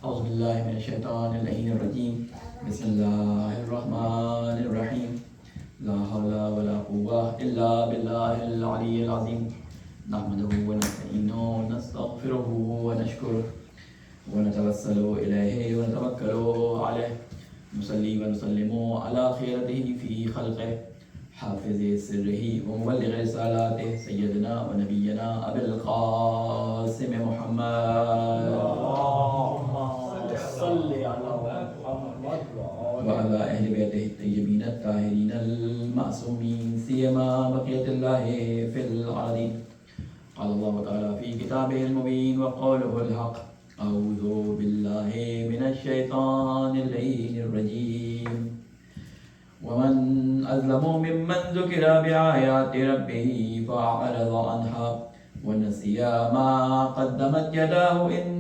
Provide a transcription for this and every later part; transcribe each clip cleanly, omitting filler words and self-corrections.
اعوذ باللہ من الشیطان اللعین الرجیم بسم اللہ الرحمن الرحیم لا حول ولا قوة الا باللہ العلی العظیم نحمده ونستعینه ونستغفره ونشکره ونتوسل الیہ ونتوکل علیہ نصلی ونسلم علی خیرته فی خلقہ حافظ سرہ ومبلغ رسالاتہ سیدنا ونبینا ابی القاسم محمد وعلى أهل بيته الطيبين الطاهرين المعصومين سيما بقية الله في الأرضين. قال الله تعالى في كتابه المبين وقوله الحق أعوذ بالله من الشيطان اللعين الرجيم ومن أظلم ممن ذكر بآيات ربه فأعرض عنها ونسي ما قدمت يداه إن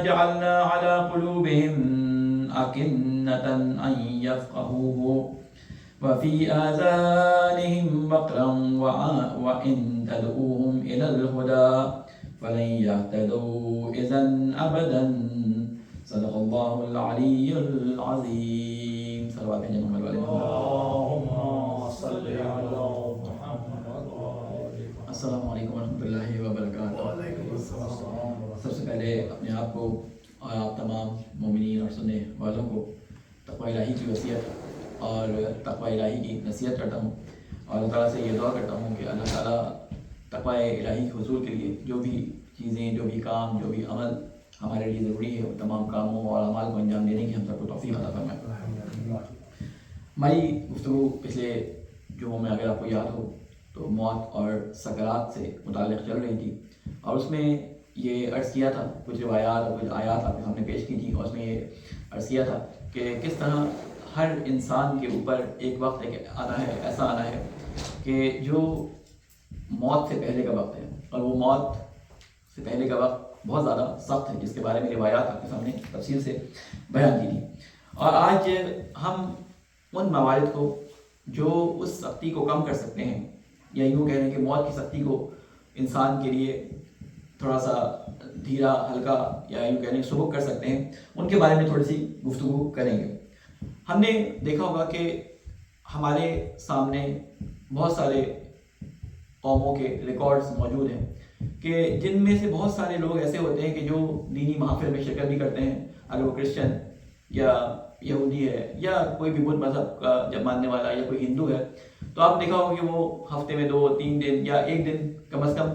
جعلنا على قلوبهم أكنة أن يفقهوه وفي آذانهم وقرا وإن تدعوهم إلى الهدى فلن يهتدوا إذن أبدا. صدق الله العلي العظيم. صلوات على محمد وعلى اللهم صل على محمد. السلام علیکم ورحمۃ اللہ وبرکاتہ. وعلیکم السلام. سب سے پہلے اپنے آپ کو اور آپ تمام مومنین اور سننے والوں کو تقوی الہی کی وصیت اور تقوی الہی کی نصیحت کرتا ہوں اور اللہ تعالیٰ سے یہ دعا کرتا ہوں کہ اللہ تعالیٰ تقوی الہی کے حصول کے لیے جو بھی چیزیں، جو بھی کام، جو بھی عمل ہمارے لیے ضروری ہے، وہ تمام کاموں اور اعمال کو انجام دینے کی ہم سب کو توفیق عطا فرمائے. ہماری گفتگو پچھلے جمعوں میں اگر آپ کو یاد ہو تو موت اور سکرات سے متعلق چل رہی تھی اور اس میں یہ عرض کیا تھا، کچھ روایات اور کچھ آیات آپ کے سامنے پیش کی تھی اور اس میں یہ عرض کیا تھا کہ کس طرح ہر انسان کے اوپر ایک وقت ایسا آنا ہے کہ جو موت سے پہلے کا وقت ہے اور وہ موت سے پہلے کا وقت بہت زیادہ سخت ہے، جس کے بارے میں روایات آپ کے سامنے تفصیل سے بیان کی تھی. اور آج ہم ان موارد کو جو اس سختی کو کم کر سکتے ہیں، یا یوں کہہ رہے ہیں کہ موت کی سختی کو انسان کے لیے تھوڑا سا دھیرا، ہلکا یا یوں کہہ رہے ہیں سبک کر سکتے ہیں، ان کے بارے میں تھوڑی سی گفتگو کریں گے. ہم نے دیکھا ہوگا کہ ہمارے سامنے بہت سارے قوموں کے ریکارڈز موجود ہیں کہ جن میں سے بہت سارے لوگ ایسے ہوتے ہیں کہ جو دینی محافل میں شرکت بھی کرتے ہیں، اگر وہ کرسچن یا یہودی ہے یا کوئی بھی بدھ مذہب کا جب ماننے والا یا کوئی ہندو ہے، تو آپ دیکھا ہوگا کہ وہ ہفتے میں 2-3 دن یا ایک دن کم از کم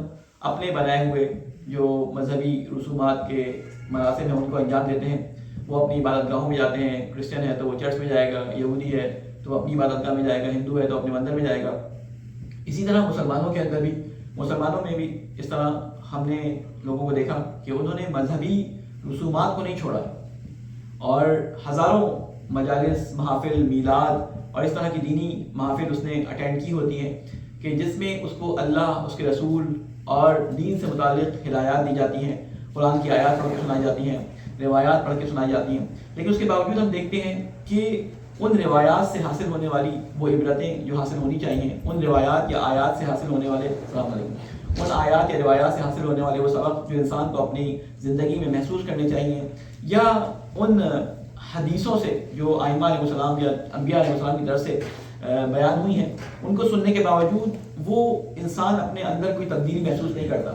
اپنے بنائے ہوئے جو مذہبی رسومات کے مراسم ہیں ان کو انجام دیتے ہیں. وہ اپنی عبادت گاہوں میں جاتے ہیں، کرسچن ہے تو وہ چرچ میں جائے گا، یہودی ہے تو وہ اپنی عبادت گاہ میں جائے گا، ہندو ہے تو اپنے مندر میں جائے گا. اسی طرح مسلمانوں کے اندر بھی، مسلمانوں میں بھی اس طرح ہم نے لوگوں کو دیکھا کہ انہوں نے مذہبی رسومات کو نہیں چھوڑا اور ہزاروں مجالس، محافل، میلاد اور اس طرح کی دینی محافل اس نے اٹینڈ کی ہوتی ہیں کہ جس میں اس کو اللہ، اس کے رسول اور دین سے متعلق ہدایات دی جاتی ہیں، قرآن کی آیات پڑھ کے سنائی جاتی ہیں، روایات پڑھ کے سنائی جاتی ہیں. لیکن اس کے باوجود ہم دیکھتے ہیں کہ ان روایات سے حاصل ہونے والی وہ عبرتیں جو حاصل ہونی چاہیے، ان روایات یا آیات سے حاصل ہونے والے السلام علیکم ان آیات یا روایات سے حاصل ہونے والے وہ سبق جو انسان کو اپنی زندگی میں محسوس کرنے چاہیے، یا ان حدیثوں سے جو ائمہ علیہ السلام یا انبیاء علیہ السلام کی طرف سے بیان ہوئی ہیں، ان کو سننے کے باوجود وہ انسان اپنے اندر کوئی تبدیلی محسوس نہیں کرتا.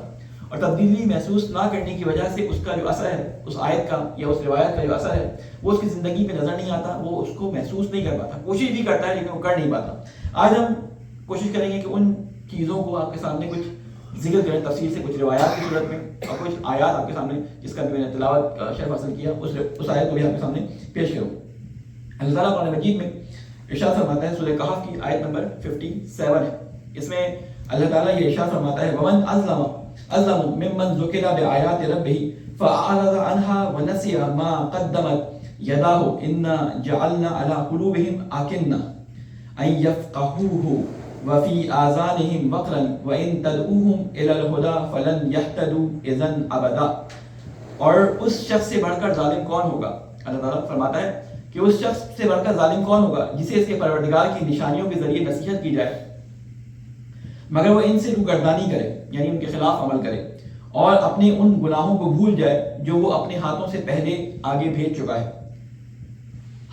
اور تبدیلی محسوس نہ کرنے کی وجہ سے اس کا جو اثر ہے، اس آیت کا یا اس روایت کا جو اثر ہے، وہ اس کی زندگی پہ نظر نہیں آتا، وہ اس کو محسوس نہیں کر پاتا. کوشش بھی کرتا ہے لیکن وہ کر نہیں پاتا. آج ہم کوشش کریں گے کہ ان چیزوں کو آپ کے سامنے کچھ ذکر کریں تفصیل سے، کچھ روایات کی صورت میں اور کچھ آیات آپ کے سامنے جس کا بھی میں نے تلاوت کا شرف حاصل کیا، اس آیت کو بھی آپ کے سامنے پیش کروں. اللہ تعالیٰ قرآن مجید میں ارشاد فرماتا ہے، سورہ کہف کی آیت نمبر 57 ہے. اس میں اللہ تعالیٰ یہ ارشاد فرماتا ہے، وَمَنْ أَظْلَمُ مِمَّنْ ذُكِرَ بِآيَاتِ رَبِّهِ فَأَعْرَضَ عَنْهَا وَنَسِيَ مَا قَدَّمَتْ يَدَاهُ إِنَّا جَعَلْنَا عَلَى قُلُوبِهِمْ أَكِنَّةً أَن يَفْقَهُوهُ وَفِي آذَانِهِمْ وَقْرًا وَإِن تَدْعُوهُمْ إِلَى الْهُدَى فَلَن يَهْتَدُوا إِذًا أَبَدًا. اور اس شخص سے بڑھ کر ظالم کون ہوگا؟ اللہ تعالیٰ فرماتا ہے کہ اس شخص سے بڑھ کر ظالم کون ہوگا جسے اس کے پروردگار کی نشانیوں کے ذریعے نصیحت کی جائے مگر وہ ان سے روگردانی کرے، یعنی ان کے خلاف عمل کرے، اور اپنے ان گناہوں کو بھول جائے جو وہ اپنے ہاتھوں سے پہلے آگے بھیج چکا ہے۔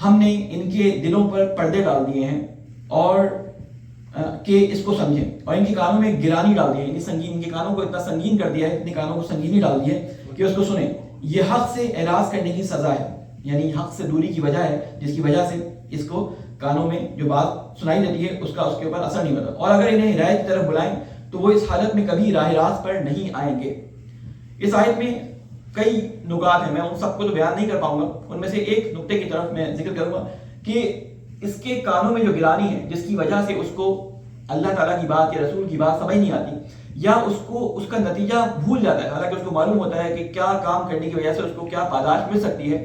ہم نے ان کے دلوں پر پردے ڈال دیے ہیں اور کہ اس کو سمجھیں، اور ان کے کانوں میں گرانی ڈال دی ہے، یعنی سنگین، ان کے کانوں کو اتنا سنگین کر دیا ہے، اتنے کانوں کو سنگینی ڈال دی ہے کہ اس کو سنیں۔ یہ حق سے اعراض کرنے کی سزا ہے، یعنی حق سے دوری کی وجہ ہے جس کی وجہ سے اس کو کانوں میں جو بات سنائی دیتی ہے اس کا اس کے اوپر اثر نہیں ہوتا، اور اگر انہیں ہدایت کی طرف بلائیں تو وہ اس حالت میں کبھی راہ راست پر نہیں آئیں گے۔ اس آیت میں کئی نکات ہیں، میں ان سب کو تو بیان نہیں کر پاؤں گا، ان میں سے ایک نقطے کی طرف میں ذکر کروں گا کہ اس کے کانوں میں جو گرانی ہے جس کی وجہ سے اس کو اللہ تعالیٰ کی بات یا رسول کی بات سمجھ نہیں آتی، یا اس کو اس کا نتیجہ بھول جاتا ہے، حالانکہ اس کو معلوم ہوتا ہے کہ کیا کام کرنے کی وجہ سے اس کو کیا پاداش مل سکتی ہے،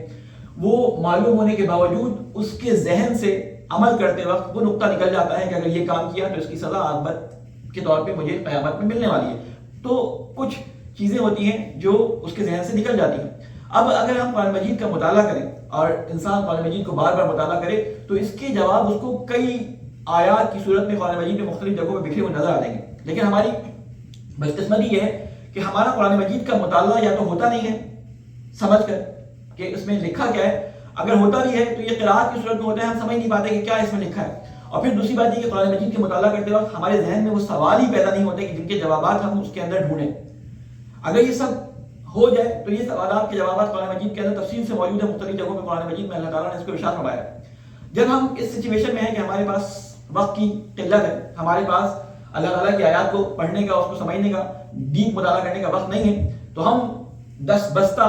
وہ معلوم ہونے کے باوجود اس کے ذہن سے عمل کرتے وقت وہ نقطہ نکل جاتا ہے کہ اگر یہ کام کیا تو اس کی سزا عاقبت کے طور پہ مجھے قیامت میں ملنے والی ہے۔ تو کچھ چیزیں ہوتی ہیں جو اس کے ذہن سے نکل جاتی ہیں۔ اب اگر ہم قرآن مجید کا مطالعہ کریں اور انسان قرآن مجید کو بار بار مطالعہ کرے تو اس کے جواب اس کو کئی آیات کی صورت میں قرآن مجید میں مختلف جگہوں پہ بکھرے ہوئے نظر آ جائیں گے، لیکن ہماری بدقسمتی یہ ہے کہ ہمارا قرآن مجید کا مطالعہ یا تو ہوتا نہیں ہے سمجھ کر کہ اس میں لکھا کیا ہے، اگر ہوتا بھی ہے تو یہ قرأت کی صورت میں ہوتا ہے، ہم سمجھ نہیں پاتے کہ کیا اس میں لکھا ہے، اور پھر دوسری بات یہ کہ قرآن مجید کے مطالعہ کرتے وقت ہمارے ذہن میں وہ سوال ہی پیدا نہیں ہوتے کہ جن کے جوابات ہم اس کے اندر ڈھونڈیں۔ اگر یہ سب ہو جائے تو یہ سوالات کے جوابات قرآن مجید کے اندر تفصیل سے موجود ہیں، مختلف جگہوں پہ قرآن مجید میں اللہ تعالیٰ نے اس کو ارشاد فرمایا ہے۔ جب ہم اس سچویشن میں ہیں کہ ہمارے پاس وقت کی قلت ہے، ہمارے پاس اللہ تعالیٰ کی آیات کو پڑھنے کا، اس کو سمجھنے کا، ڈیپ مطالعہ کرنے کا وقت نہیں ہے، تو ہم دس بستہ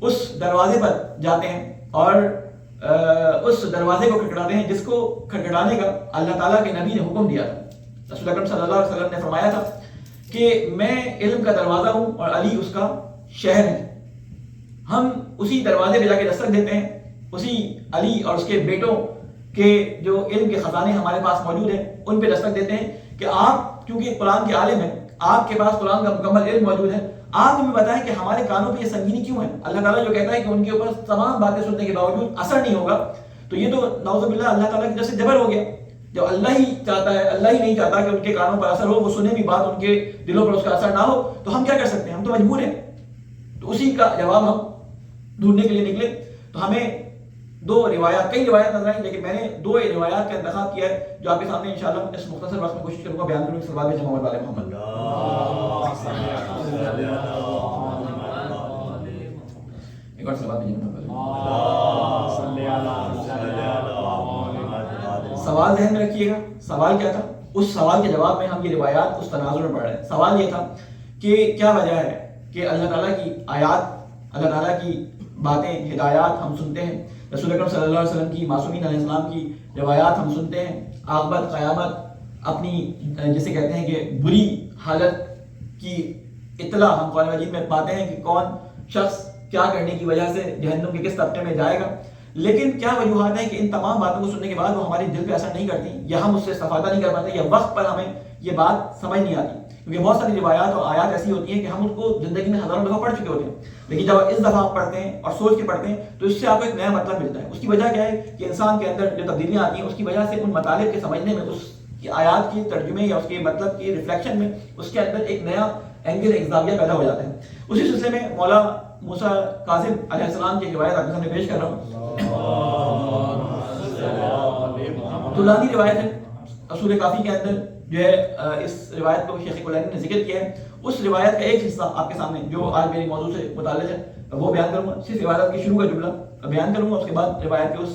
اس دروازے پر جاتے ہیں اور اس دروازے کو کھٹکھٹاتے ہیں جس کو کھٹکھٹانے کا اللہ تعالیٰ کے نبی نے حکم دیا تھا۔ رسول اکرم صلی اللہ علیہ وسلم نے فرمایا تھا کہ میں علم کا دروازہ ہوں اور علی اس کا شہر ہے۔ ہم اسی دروازے پہ جا کے دستک دیتے ہیں، اسی علی اور اس کے بیٹوں کے جو علم کے خزانے ہمارے پاس موجود ہیں ان پہ دستک دیتے ہیں کہ آپ کیونکہ قرآن کے عالم ہیں، آپ کے پاس قرآن کا مکمل علم موجود ہے، آپ ہمیں بتائیں کہ ہمارے کانوں پہ یہ سنگینی کیوں ہے۔ اللہ تعالیٰ جو کہتا ہے کہ ان کے اوپر تمام باتیں سننے کے باوجود اثر نہیں ہوگا، تو یہ تو نعوذ باللہ اللہ تعالیٰ کی طرف سے جبر ہو گیا۔ جب اللہ ہی چاہتا ہے، اللہ ہی نہیں چاہتا کہ ان کے کانوں پر اثر ہو، وہ سنے بھی بات، ان کے دلوں پر اس کا اثر نہ ہو، تو ہم کیا کر سکتے ہیں؟ ہم تو مجبور ہیں۔ تو اسی کا جواب ہم ڈھونڈنے کے لیے نکلے، تو ہمیں دو روایات، کئی روایات نظر آئیں، لیکن میں نے دو روایات کا انتخاب کیا ہے جو آپ کے سامنے انشاءاللہ اس مختصر وقت میں کوشش کروں گا بیان کروں اس سوال میں جمع والے محمد۔ ایک اور سوال میں سوال ذہن میں رکھیے گا۔ سوال کیا تھا؟ اس سوال کے جواب میں ہم یہ روایات اس تناظر میں پڑھ رہے ہیں۔ سوال یہ تھا کہ کیا وجہ ہے کہ اللہ تعالیٰ کی آیات، اللہ تعالیٰ کی باتیں، ہدایات ہم سنتے ہیں، رسول اکرم صلی اللہ علیہ وسلم کی، معصومین علیہ السلام کی روایات ہم سنتے ہیں، عاقبت، قیامت، اپنی جسے کہتے ہیں کہ بری حالت کی اطلاع ہم قرآن مجید میں پاتے ہیں کہ کون شخص کیا کرنے کی وجہ سے جہنم کے کس طبقے میں جائے گا، لیکن کیا وجوہات ہیں کہ ان تمام باتوں کو سننے کے بعد وہ ہمارے دل پہ اثر نہیں کرتی، یا ہم اس سے استفادہ نہیں کر پاتے، یا وقت پر ہمیں یہ بات سمجھ نہیں آتی؟ کیونکہ بہت ساری روایات اور آیات ایسی ہوتی ہیں کہ ہم اس کو زندگی میں ہزاروں دفعہ پڑھ چکے ہوتے ہیں، لیکن جب اس دفعہ آپ پڑھتے ہیں اور سوچ کے پڑھتے ہیں تو اس سے آپ کو ایک نیا مطلب ملتا ہے۔ اس کی وجہ کیا ہے کہ انسان کے اندر جو تبدیلیاں آتی ہیں اس کی وجہ سے ان مطالب کے سمجھنے میں، اس کی آیات کے ترجمے یا اس کے مطلب کی ریفلیکشن میں اس کے اندر ایک نیا اینگل، ایک زاویہ پیدا ہو جاتا ہے۔ اسی سلسلے میں مولا موسیٰ کاظم علیہ السلام کی روایت آپ کے سامنے پیش کر رہا ہوں۔ طولانی روایت ہے، اصول کافی کے اندر جو ہے اس روایت کو شیخ کلینی نے ذکر کیا ہے۔ اس روایت کا ایک حصہ آپ کے سامنے جو آج میری موضوع سے متعلق ہے وہ بیان کروں گا، صرف روایت کی شروع کا جملہ بیان کروں گا، اس کے بعد روایت کے اس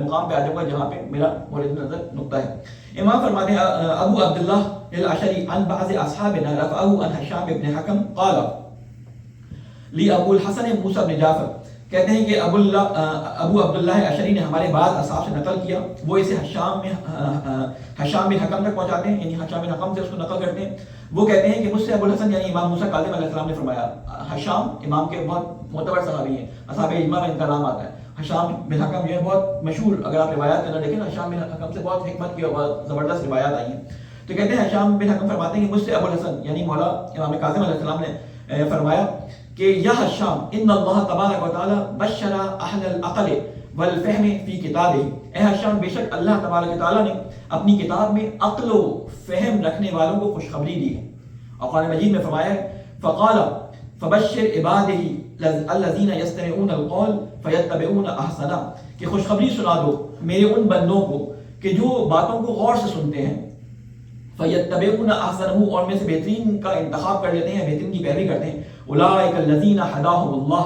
مقام پہ آ جاؤں گا جہاں پہ میرا مورد نظر نقطہ ہے۔ امام فرماتے ہیں ابو عبداللہ الاشعری عن بعض اصحابنا رفعه عن هشام بن حکم قال لی ابو الحسن موسیٰ بن جعفر، کہتے ہیں کہ ابو عبداللہ اشعری نے ہمارے بعض اصحاب سے نقل کیا، وہ اسے حشام بن حکم تک پہنچاتے ہیں، یعنی حشام بن حکم سے اس کو نقل کرتے ہیں۔ وہ کہتے ہیں کہ مجھ سے ابو الحسن یعنی امام موسیٰ کاظم علیہ السلام نے فرمایا، حشام امام کے بہت معتبر صحابی ہیں، اصحاب اجماع میں ان کا نام آتا ہے۔ حشام بن حکم جو ہے بہت مشہور، اگر آپ روایات کے اندر دیکھیں حشام بن حکم سے بہت حکمت کی اور زبردست روایات آئی ہیں۔ تو کہتے ہیں حشام بن حکم فرماتے ہیں کہ مجھ سے ابو الحسن یعنی مولا امام کاظم علیہ السلام نے فرمایا کہ یا حشام ان اللہ تبارک و تعالی بشر اہل العقل والفہم فی کتابہ، اے حشام بے شک اللہ تبارک و تعالی نے اپنی کتاب میں عقل و فہم رکھنے والوں کو خوشخبری دی ہے، اور قرآن مجید میں فرمایا ہے فقال فبشر عباده الذین یستمعون القول فیتبعون احسنہ، کہ خوشخبری سنا دو میرے ان بندوں کو کہ جو باتوں کو غور سے سنتے ہیں، فیتبعون احسنہ، اور میں سے بہترین کا انتخاب کر لیتے ہیں، بہترین کی پیروی کرتے ہیں. اولئک الذین ھداھم اللہ،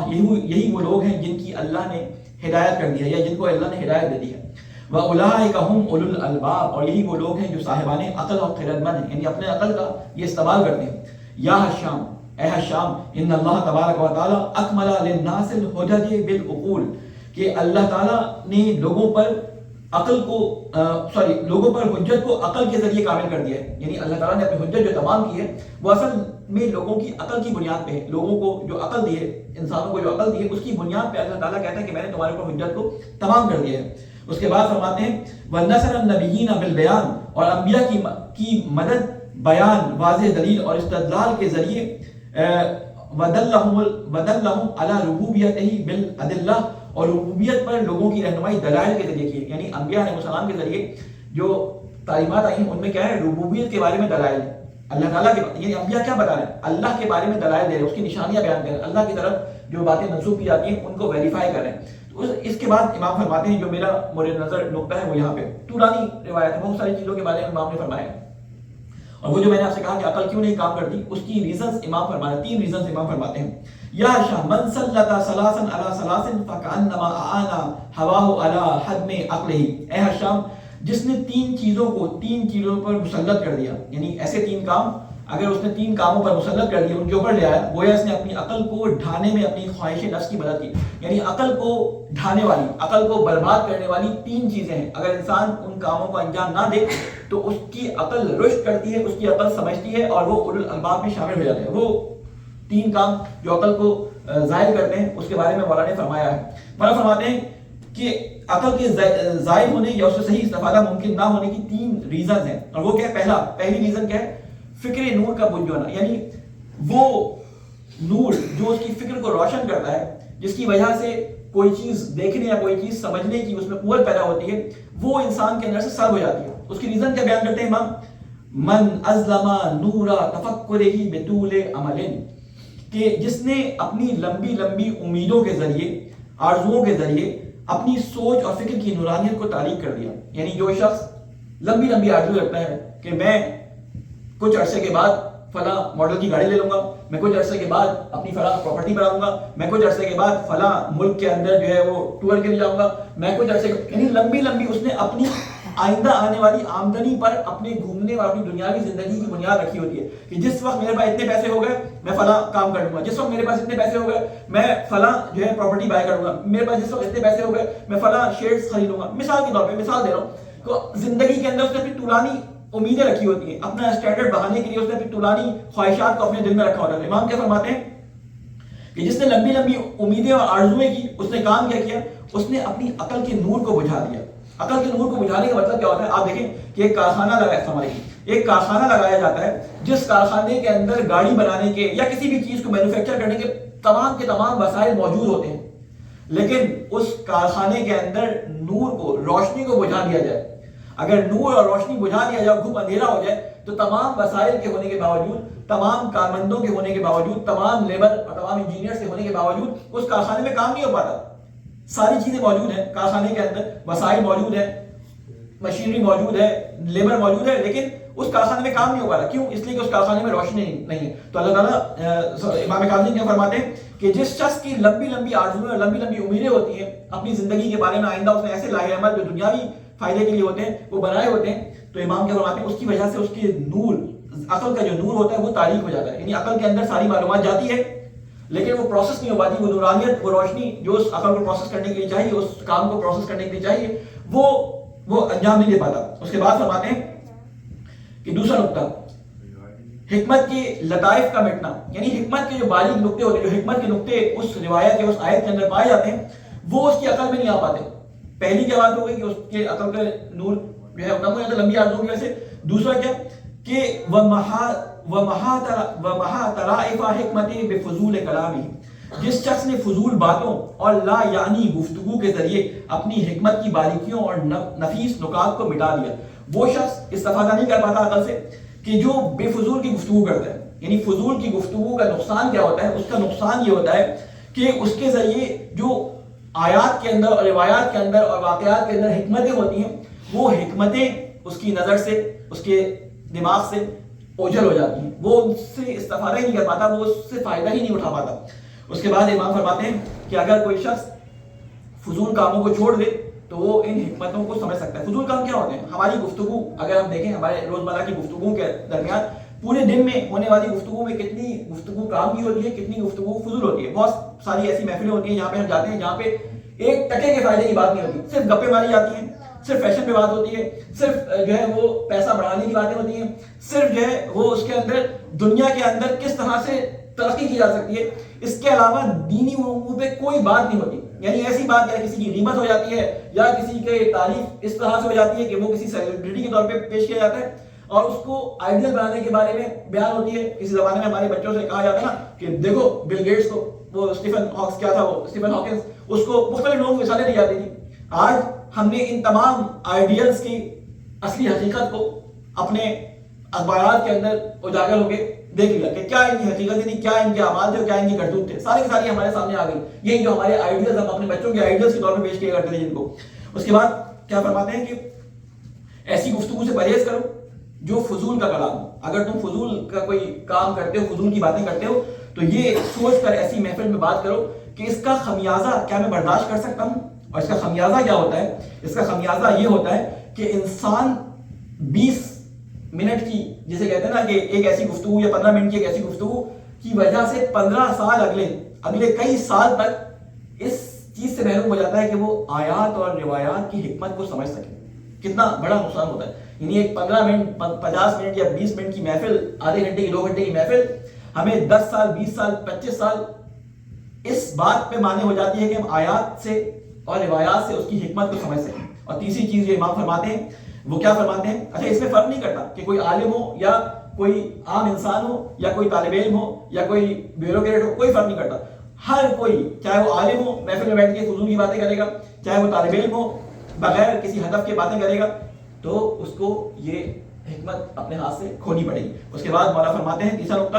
یہی وہ لوگ ہیں جن کی اللہ نے ہدایت کر دی ہے یا جن کو اللہ نے ہدایت دے دی ہے. وَأُولَٰئِكَ هُمْ أُولُو الْأَلْبَابِ، اور یہی وہ لوگ ہیں جو صاحبان عقل اور خرد مند ہیں، یعنی اپنے عقل کا یہ استعمال کرتے ہیں. یا حشام، اے حشام، ان اللہ تبارک و تعالی اکمل للناس الحجج بالعقول، کہ اللہ تعالیٰ نے لوگوں پر عقل کو لوگوں پر حجت کو عقل کے ذریعے کامل کر دیا ہے. یعنی اللہ تعالیٰ نے اپنی حجت جو تمام کی ہے وہ اصل میں لوگوں کی عقل کی بنیاد پہ ہے. لوگوں کو جو عقل دی ہے، انسانوں کو جو عقل دی ہے، اس کی بنیاد پہ اللہ تعالیٰ کہتا ہے کہ میں نے تمہارے اوپر حجت کو تمام کر دیا ہے. اس کے بعد فرماتے ہیں وَنَصَرَ النَّبِيِّينَ بِالْبَيَانِ، اور انبیاء کی مدد بیان، واضح دلیل اور استدلال کے ذریعے، وَدَلَّهُمْ عَلَى رُبُوبِيَتِهِ بِالْأَدِلَّةِ، اور ربوبیت پر لوگوں کی رہنمائی دلائل کے ذریعے کی. یعنی انبیاء علیہ السلام کے ذریعے جو تعلیمات آئی ہیں ان میں کیا ہے؟ ربوبیت کے بارے میں دلائل ہے. اللہ تعالیٰ کے، یعنی انبیاء کیا بتا رہے ہیں؟ اللہ کے بارے میں دلائل دے رہے ہیں، اس کی نشانیاں بیان کر رہے ہیں، اللہ کی طرف جو باتیں منسوب کی جاتی ہیں ان کو ویریفائی کر رہے ہیں. تو اس کے بعد امام فرماتے ہیں، جو میرا مورد نظر نقطہ ہے وہ یہاں پہ طولانی روایت ہے، بہت ساری چیزوں کے بارے میں امام نے فرمایا ہے. اور وہ جو میں نے آپ سے کہا کہ عقل کیوں نہیں کام کرتی، اس کی ریزنز امام فرماتے ہیں، 3 ریزنز امام فرماتے ہیں. یا شاہ من سلط ثلاثا علی ثلاث فکأنما اعانا ہواہ علی حدم عقلہ، اے حشام، جس نے 3 چیزوں پر مسلط کر دیا، یعنی ایسے 3 کام، اگر اس نے 3 کاموں پر مسلط کر دیا، ان کے اوپر لے آیا، گویا اس نے اپنی عقل کو ڈھانے میں اپنی خواہش نفس کی مدد کی. یعنی عقل کو ڈھانے والی، عقل کو برباد کرنے والی 3 چیزیں ہیں. اگر انسان ان کاموں کو انجام نہ دے تو اس کی عقل رشد کرتی ہے، اس کی عقل سمجھتی ہے اور وہ اولو الالباب میں شامل ہو جاتے ہیں. وہ 3 کام جو عقل کو ظاہر کرتے ہیں اس کے بارے میں مولانا نے فرمایا ہے. مولانا فرماتے ہیں کہ عقل کے ظاہر ہونے یا اس سے صحیح استفادہ ممکن نہ ہونے کی 3 ریزنز ہیں. اور وہ کیا ہے؟ پہلی ریزن کیا ہے؟ فکر نور کا بجھ جانا. یعنی وہ نور جو اس کی فکر کو روشن کرتا ہے، جس کی وجہ سے کوئی چیز دیکھنے یا کوئی چیز سمجھنے کی اس میں قوت پیدا ہوتی ہے، وہ انسان کے اندر سے سلب ہو جاتی ہے. اس کی ریزن کیا بیان کرتے ہیں امام؟ من ازلم نور تفکرہ بطول عمل، کہ جس نے اپنی لمبی لمبی امیدوں کے ذریعے، آرزوؤں کے ذریعے اپنی سوچ اور فکر کی نورانیت کو تاریک کر دیا. یعنی جو شخص لمبی لمبی آرزو رکھتا ہے کہ میں کچھ عرصے کے بعد فلاں ماڈل کی گاڑی لے لوں گا، میں کچھ عرصے کے بعد اپنی فلاں پراپرٹی بناؤں گا، میں کچھ عرصے کے بعد فلاں ملک کے اندر جو ہے وہ ٹور کے لیے جاؤں گا، میں کچھ عرصے، یعنی لمبی لمبی اس نے اپنی آئندہ آنے والی آمدنی پر اپنے گھومنے اور اپنی دنیاوی زندگی کی بنیاد رکھی ہوتی ہے کہ جس وقت میرے پاس اتنے پیسے ہو گئے میں فلاں کام کر لوں گا، جس وقت میرے پاس اتنے پیسے ہو گئے میں فلاں جو ہے پراپرٹی بائی کروں گا، میرے پاس جس وقت اتنے پیسے ہو گئے میں فلاں شیئرز خریدوں گا. مثال کے طور پہ مثال دے رہا ہوں، تو زندگی کے اندر اس نے اپنی طولانی امیدیں رکھی ہوتی ہیں، اپنا اسٹینڈرڈ بڑھانے کے لیے اس نے اپنی طولانی خواہشات کو اپنے دل میں رکھا ہوتا ہے. امام کیا فرماتے ہیں کہ جس نے لمبی لمبی امیدیں اور آرزویں کی، اس نے کام کیا؟ اس نے اپنی عقل کے نور کو بجھا دیا. عقل کے نور کو بجھانے کا مطلب کیا ہوتا ہے؟ آپ دیکھیں کہ ایک کارخانہ لگایا جاتا ہے، جس کارخانے کے اندر گاڑی بنانے کے یا کسی بھی چیز کو مینوفیکچر کرنے کے تمام وسائل موجود ہوتے ہیں، لیکن اس کارخانے کے اندر نور کو، روشنی کو بجھا دیا جائے. اگر نور اور روشنی بجھا دیا جائے، گھپ اندھیرا ہو جائے، تو تمام وسائل کے ہونے کے باوجود، تمام کارمندوں کے ہونے کے باوجود، تمام لیبر اور تمام انجینئر کے ہونے کے باوجود اس کارخانے میں کام نہیں ہو پاتا. ساری چیزیں موجود ہیں کارخانے کے اندر، وسائل موجود ہیں، مشینری موجود ہے، لیبر موجود ہے، لیکن اس کارخانے میں کام نہیں ہو پا رہا. کیوں؟ اس لیے کہ اس کارخانے میں روشنی نہیں ہے. تو اللہ تعالیٰ امام کاظم کیا فرماتے ہیں کہ جس شخص کی لمبی لمبی آرزویں اور لمبی لمبی امیدیں ہوتی ہیں اپنی زندگی کے بارے میں، آئندہ اس نے ایسے لاہے عمل جو دنیاوی فائدے کے لیے ہوتے ہیں وہ بنائے ہوتے ہیں، تو امام کیا فرماتے ہیں اس کی وجہ سے اس کے نور، عقل کا جو نور ہوتا ہے وہ تاریک ہو جاتا ہے. یعنی عقل کے اندر ساری معلومات جاتی ہے لیکن وہ پروسیس نہیں ہو پاتی، وہ نورانیت، وہ روشنی جو اس عقل کو پروسیس کرنے کے لیے چاہیے، اس کام کو پروسیس کرنے کے لیے چاہیے، وہ انجام نہیں دے پاتا. اس کے بعد فرماتے ہیں کہ دوسرا نقطہ، حکمت کے لطائف کا مٹنا. یعنی حکمت کے جو باریک نقطے ہوتے ہیں، جو حکمت کے نقطے اس روایت کے، اس آیت کے اندر پائے جاتے ہیں، وہ اس کی عقل میں نہیں آ پاتے. پہلی کیا بات ہو گئی کہ اس کے عقل کا نور جو ہے اتنا ہو جاتا ہے لمبی آرزوؤں کی وجہ سے. دوسرا کیا کہ وَمَحَا طَرَائِفَ حِکْمَتِ بِفُضُولِ کَلَامِهِ، جس شخص نے فضول باتوں اور لا یعنی گفتگو کے ذریعے اپنی حکمت کی باریکیوں اور نفیس نکات کو مٹا دیا. وہ شخص استفادہ نہیں کر پاتا عقل سے کہ جو بے فضول کی گفتگو کرتا ہے. یعنی فضول کی گفتگو کا نقصان کیا ہوتا ہے؟ اس کا نقصان یہ ہوتا ہے کہ اس کے ذریعے جو آیات کے اندر اور روایات کے اندر اور واقعات کے اندر حکمتیں ہوتی ہیں، وہ حکمتیں اس کی نظر سے، اس کے دماغ سے اوجھل ہو جاتی ہیں، وہ اس سے استفادہ ہی نہیں کر پاتا، وہ اس سے فائدہ ہی نہیں اٹھا پاتا۔ اس کے بعد امام فرماتے ہیں کہ اگر کوئی شخص فضول کاموں کو چھوڑ دے تو وہ ان حکمتوں کو سمجھ سکتا ہے۔ فضول کام کیا ہوتے ہیں؟ ہماری گفتگو اگر ہم دیکھیں، ہمارے روزمرہ کی گفتگو کے درمیان پورے دن میں ہونے والی گفتگو میں کتنی گفتگو کام کی ہوتی ہے، کتنی گفتگو فضول ہوتی ہے۔ بہت ساری ایسی محفلیں ہوتی ہیں جہاں پہ ہم جاتے ہیں جہاں پہ ایک ٹکے کے فائدے کی بات نہیں ہوتی، صرف گپے ماری جاتی ہیں، صرف فیشن پہ بات ہوتی ہے، صرف جو ہے وہ پیسہ بڑھانے کی باتیں ہوتی ہیں، صرف جو ہے وہ اس کے اندر دنیا کے اندر کس طرح سے ترقی کی جا سکتی ہے، اس کے علاوہ دینی امور پہ کوئی بات نہیں ہوتی۔ یعنی ایسی بات یا کسی کی غیبت ہو جاتی ہے یا کسی کی تعریف اس طرح سے ہو جاتی ہے کہ وہ کسی سیلیبریٹی کے طور پہ پیش کیا جاتا ہے اور اس کو آئیڈیل بنانے کے بارے میں بیان ہوتی ہے۔ کسی زمانے میں ہمارے بچوں سے کہا جاتا ہے نا کہ دیکھو بل گیٹس کو، وہ اسٹیفن ہاکس کیا تھا، وہ اسٹیفن ہاکنس، اس کو مختلف لوگوں کو مثالیں دی جاتی تھی۔ آج ہم نے ان تمام آئیڈیلز کی اصلی حقیقت کو اپنے اخبارات کے اندر اجاگر ہو کے دیکھ لیا کہ کیا ان کی حقیقت تھی، کیا ان کے اعمال تھے، کیا ان کی کرتوت تھے، ساری کی ساری ہمارے سامنے آ گئی۔ یہی جو ہمارے آئیڈیلز ہم اپنے بچوں کے آئیڈیلز کے طور پہ پیش کیا کرتے تھے جن کو۔ اس کے بعد کیا فرماتے ہیں کہ ایسی گفتگو سے پرہیز کرو جو فضول کا کلام ہو۔ اگر تم فضول کا کوئی کام کرتے ہو، فضول کی باتیں کرتے ہو، تو یہ سوچ کر ایسی محفل میں بات کرو کہ اس کا خمیازہ کیا میں برداشت کر سکتا ہوں؟ اور اس کا خمیازہ کیا ہوتا ہے؟ اس کا خمیازہ یہ ہوتا ہے کہ انسان 20 منٹ کی، جسے کہتے ہیں نا کہ ایک ایسی گفتگو یا 15 منٹ کی ایک ایسی گفتگو کی وجہ سے 15 سال اگلے کئی سال تک اس چیز سے محروم ہو جاتا ہے کہ وہ آیات اور روایات کی حکمت کو سمجھ سکے۔ کتنا بڑا نقصان ہوتا ہے۔ یعنی ایک 15 منٹ 50 منٹ یا 20 منٹ کی محفل، آدھے گھنٹے کی 2 گھنٹے کی محفل ہمیں 10 سال 20 سال 25 سال اس بات پہ مانے ہو جاتی ہے کہ ہم آیات سے اور روایات سے اس کی حکمت کو سمجھ سکیں۔ اور تیسری چیز جو امام فرماتے ہیں وہ کیا فرماتے ہیں؟ اچھا، اس میں فرق نہیں کرتا کہ کوئی عالم ہو یا کوئی عام انسان ہو یا کوئی طالب علم ہو یا کوئی بیوروکریٹ ہو، کوئی فرق نہیں کرتا۔ ہر کوئی، چاہے وہ عالم ہو محفل میں بیٹھ کے فضول کی باتیں کرے گا، چاہے وہ طالب علم ہو بغیر کسی ہدف کے باتیں کرے گا، تو اس کو یہ حکمت اپنے ہاتھ سے کھونی پڑے گی۔ اس کے بعد مولا فرماتے ہیں تیسرا نقطہ،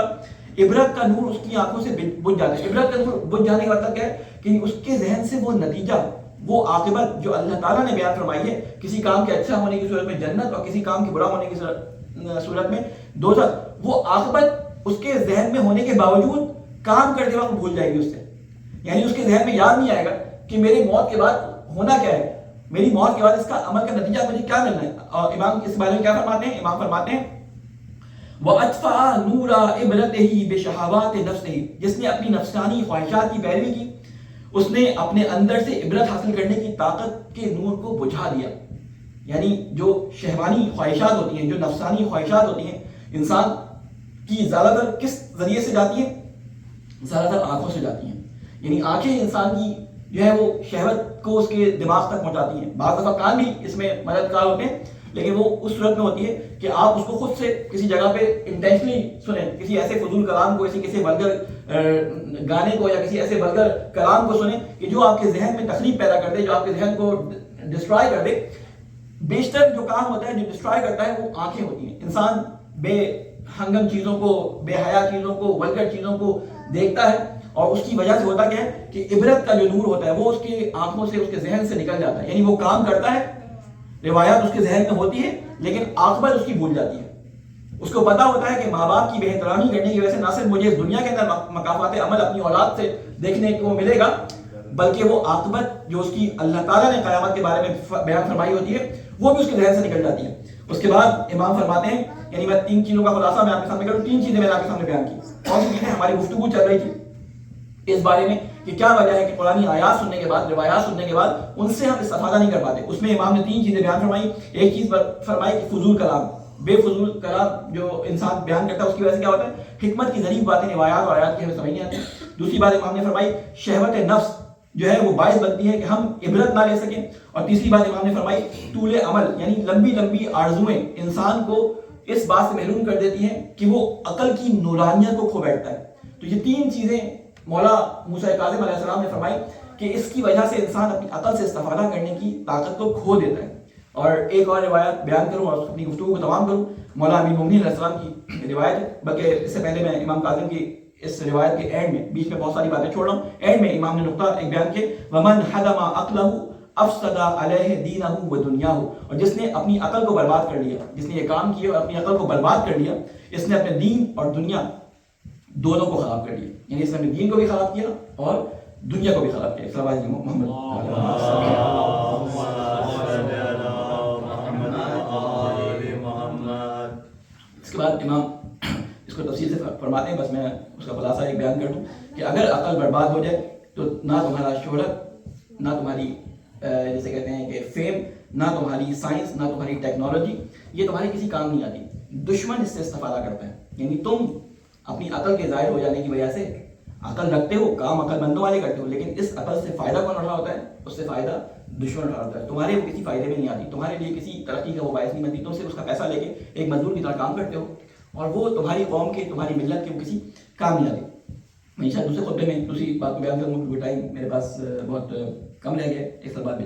عبرت کا نور اس کی آنکھوں سے بجھ جاتا ہے۔ عبرت کا نور بجھ جانے کا مطلب کیا ہے؟ کہ اس کے ذہن سے وہ نتیجہ، وہ عاقبت جو اللہ تعالیٰ نے بیان فرمائی ہے، کسی کام کے اچھا ہونے کی صورت میں جنت اور کسی کام کے برا ہونے کی صورت میں دوزخ، وہ عاقبت اس کے ذہن میں ہونے کے باوجود کام کرتے وقت بھول جائے گی اس سے۔ یعنی اس کے ذہن میں یاد نہیں آئے گا کہ میری موت کے بعد ہونا کیا ہے، میری موت کے بعد اس کا عمل کا نتیجہ مجھے کیا ملنا ہے۔ اور امام اس بارے میں کیا فرماتے ہیں؟ امام فرماتے ہیں وَأَطْفَأَ نُورَ عِبْرَتِهِ بِشَهَوَاتِ نَفْسِهِ، جس نے اپنی نفسانی خواہشات کی پیروی کی، اس نے اپنے اندر سے عبرت حاصل کرنے کی طاقت کے نور کو بجھا دیا۔ یعنی جو شہوانی خواہشات ہوتی ہیں، جو نفسانی خواہشات ہوتی ہیں، انسان کی زیادہ تر کس ذریعے سے جاتی ہیں؟ زیادہ تر آنکھوں سے جاتی ہیں۔ یعنی آنکھیں انسان کی جو ہے وہ شہوت کو اس کے دماغ تک پہنچاتی ہیں۔ بعض دفعہ کان بھی اس میں مددگار ہوتے ہیں، لیکن وہ اس صورت میں ہوتی ہے کہ آپ اس کو خود سے کسی جگہ پہ انٹینشنلی سنیں، کسی ایسے فضول کلام کو، کسی ولگر گانے کو یا کسی ایسے ولگر کلام کو سنیں کہ جو آپ کے ذہن میں تخریب پیدا کر دے، جو آپ کے ذہن کو ڈسٹرائے کر دے۔ بیشتر جو کام ہوتا ہے، جو ڈسٹرائے کرتا ہے، وہ آنکھیں ہوتی ہیں۔ انسان بے ہنگم چیزوں کو، بے حیا چیزوں کو، ولگر چیزوں کو دیکھتا ہے، اور اس کی وجہ سے ہوتا کیا ہے کہ عبرت کا جو نور ہوتا ہے وہ اس کی آنکھوں سے، اس کے ذہن سے نکل جاتا ہے۔ یعنی وہ کام کرتا ہے، روایات اس کے ذہن میں ہوتی ہے، لیکن عاقبت اس کی بھول جاتی ہے۔ اس کو پتا ہوتا ہے کہ ماں باپ کی بے احترامی کرنے کی وجہ سے نہ صرف مجھے اس دنیا کے اندر مکافات عمل اپنی اولاد سے دیکھنے کو ملے گا، بلکہ وہ عاقبت جو اس کی اللہ تعالیٰ نے قیامت کے بارے میں بیان فرمائی ہوتی ہے وہ بھی اس کے ذہن سے نکل جاتی ہے۔ اس کے بعد امام فرماتے ہیں، یعنی میں 3 چیزوں کا خلاصہ میں آپ کے سامنے کروں، 3 چیزیں میں نے آپ کے سامنے بیان کی۔ کون سی چیزیں؟ ہماری گفتگو چل رہی تھی اس بارے میں کہ کیا وجہ ہے کہ قرآن آیات سننے کے بعد، روایات سننے کے بعد ان سے ہم استفادہ نہیں کر پاتے۔ اس میں امام نے 3 چیزیں بیان فرمائی۔ ایک چیز فرمائی کہ فضول کلام، بے فضول کلام جو انسان بیان کرتا ہے اس کی وجہ سے کیا ہوتا ہے؟ حکمت کی ظریف باتیں، روایات اور آیات کی ہمیں سمجھ نہیں آتی۔ دوسری بات امام نے فرمائی شہوت نفس جو ہے وہ باعث بنتی ہے کہ ہم عبرت نہ لے سکیں۔ اور تیسری بات امام نے فرمائی طول عمل، یعنی لمبی لمبی آرزوئیں انسان کو اس بات سے محروم کر دیتی ہیں کہ وہ عقل کی نورانیت کو کھو بیٹھتا ہے۔ تو یہ 3 چیزیں مولا موسیٰ کاظم علیہ السلام نے فرمائی کہ اس کی وجہ سے انسان اپنی عقل سے استفادہ کرنے کی طاقت کو کھو دیتا ہے۔ اور ایک اور روایت بیان کروں اور اپنی گفتگو کو تمام کروں. مولا امیر المومنین علیہ السلام کی روایت ہے، بلکہ اس سے پہلے میں امام کاظم کی اس روایت کے اینڈ میں، بیچ میں بہت ساری باتیں چھوڑ رہا ہوں، اینڈ میں امام نے نقطہ ایک بیان کیا، ومن حدم عقلہ افسد علیہ دینہ و دنیاہ، اور جس نے اپنی عقل کو برباد کر لیا، جس نے یہ کام کیا اور اپنی عقل کو برباد کر لیا، اس نے اپنے دین اور دنیا دونوں کو خراب کر لیا. یعنی اس نے اپنے دین کو بھی خراب کیا اور دنیا کو بھی خراب کیا. صلی محمد. اس کے بعد امام اس کو تفصیل سے فرماتے ہیں، بس میں اس کا خلاصہ ایک بیان کر دوں کہ اگر عقل برباد ہو جائے تو نہ تمہارا شہرت، نہ تمہاری جیسے کہتے ہیں کہ فیم، نہ تمہاری سائنس، نہ تمہاری ٹیکنالوجی، یہ تمہاری کسی کام نہیں آتی. دشمن اس سے استفادہ کرتا ہے. یعنی تم اپنی عقل کے ظاہر ہو جانے کی وجہ سے عقل رکھتے ہو، کام عقل مندوں والے کرتے ہو، لیکن اس عقل سے فائدہ کون اٹھا ہوتا ہے؟ اس سے فائدہ دشمن اٹھا ہوتا ہے. تمہارے وہ کسی فائدے میں نہیں آتی، تمہارے لیے کسی ترقی کا وہ باعث نہیں بنتی. تم صرف اس کا پیسہ لے کے ایک مزدور کی طرح کام کرتے ہو اور وہ تمہاری قوم کے، تمہاری ملت کے وہ کسی کام نہیں آتی. میں شاید دوسرے خطبے میں دوسری بات کو بیان کروں کیونکہ ٹائم میرے پاس بہت کم رہ گیا. ایک سال بعد بھی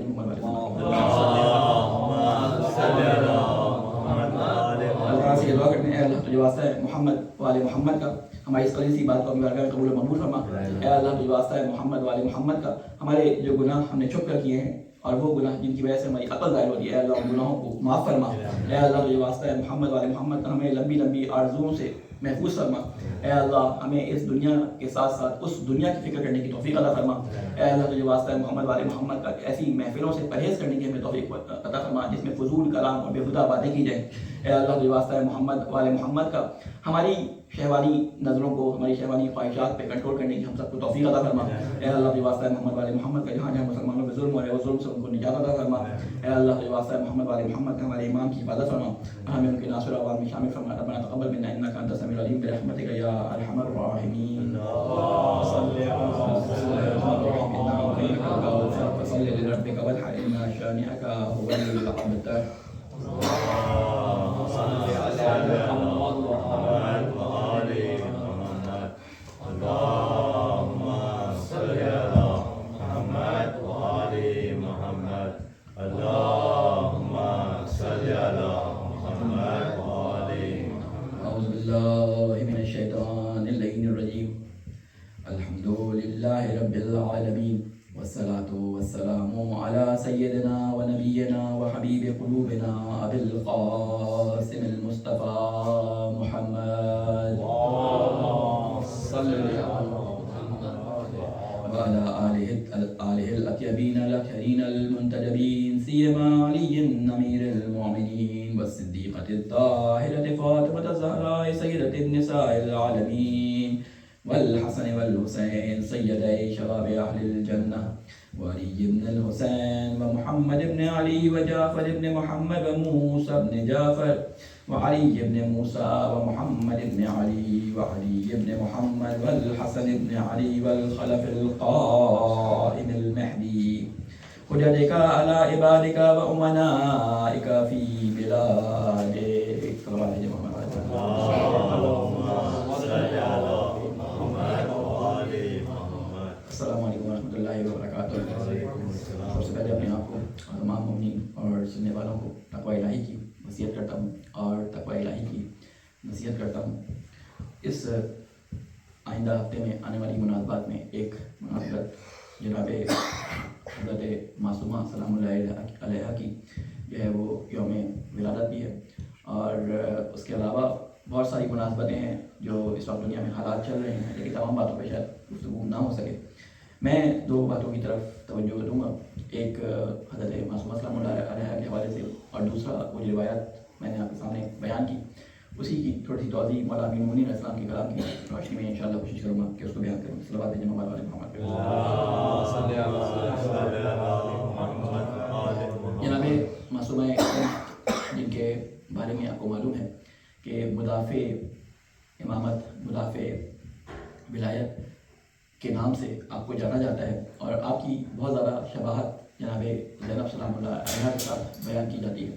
اللہ سے یہ دعا کرتے ہیں، اے اللہ تجھے واسطہ ہے محمد والے محمد کا ہماری اس قلیل سی بات کو اپنی بارگاہ میں قبول و مقبول فرما. اے اللہ تجھے واسطہ ہے محمد والے محمد کا ہمارے جو گناہ ہم نے چھپ کر کیے ہیں اور وہ گناہ جن کی وجہ سے ہماری عقل ظاہر ہوتی ہے، اے اللہ ان گناہوں کو معاف فرما. اے اللہ تجھے واسطہ ہے محمد والے محمد کا ہمیں لمبی لمبی آرزوؤں سے محفوظ فرما. اے اللہ ہمیں اس دنیا کے ساتھ ساتھ اس دنیا کی فکر کرنے کی توفیق عطا فرما. اے اللہ تجھے واسطہ ہے محمد والے محمد کا ایسی محفلوں سے پرہیز کرنے کی ہمیں توفیق عطا فرما جس میں فضول کلام اور بےہودہ باتیں کی جائیں. اے اللہ تجھے واسطہ ہے محمد والے محمد کا ہماری شہوانی نظروں کو، ہماری شہوانی خواہشات پہ کنٹرول کرنے کی ہم سب کو توفیق عطا فرما. اے اللہ تجھے واسطہ ہے محمد والے محمد کا جہاں جہاں مسلمانوں پہ ظلم ہو رہا ہے وہ ظلم سے ان کو نجات عطا فرما. اے اللہ تجھے واسطہ ہے محمد والے محمد کا ہمارے ایمان کی حفاظت فرما، ہمیں ان کے ناصر اعوان میں شامل فرما. ربنا تقبل منا انک انت السمیع العلیم برحمتک یا ارحم الراحمین. فصل لربک وانحر ان شانئک هو الابتر. والصلاة والسلام على سيدنا ونبينا وحبيب قلوبنا أبي القاسم المصطفى محمد وعلى آله الأطيبين الأطهرين المنتجبين، سيما علي أمير المؤمنين والصديقة الطاهرة فاطمة الزهراء سيدة النساء العالمين، والحسن والحسين سيدي شباب أهل الجنة، وعلي بن الحسين ومحمد بن علي وجعفر بن محمد وموسى بن جعفر وعلي بن موسى ومحمد بن علي وعلي بن محمد والحسن بن علي والخلف القائم المهدي حجتك على عبادك وأمنائك في بلادك. السلام علیکم ورحمۃ اللہ وبرکاتہ. سب سے پہلے اپنے آپ کو اور تمام مومنین اور سننے والوں کو تقوی الہی کی وصیت کرتا ہوں اور تقوی الہی کی نصیحت کرتا ہوں. اس آئندہ ہفتے میں آنے والی مناسبات میں ایک مناسبت جناب حضرت معصومہ سلام اللہ علیہ کی جو ہے وہ یوم ولادت بھی ہے، اور اس کے علاوہ بہت ساری مناسبتیں ہیں جو اس وقت دنیا میں حالات چل رہے ہیں، لیکن تمام باتوں پہ شاید گفتگو نہ ہو سکے. میں دو باتوں کی طرف توجہ دوں گا، ایک حضرت معصومہ سلام اللہ علیہ کے حوالے سے، اور دوسرا وہ جو روایت میں نے آپ کے سامنے بیان کی اسی کی تھوڑی سی توضیح مولا امیر المومنین علیہ السلام کے کلام کی روشنی میں انشاءاللہ کوشش کروں گا کہ اس کو بیان کروں. صلوات جناب والے محمد. جناب معصومہ جن کے بارے میں آپ کو معلوم ہے کہ مدافع امامت، مدافع ولایت کے نام سے آپ کو جانا جاتا ہے، اور آپ کی بہت زیادہ شباہت جناب زینب سلام اللہ علیہ کے ساتھ بیان کی جاتی ہے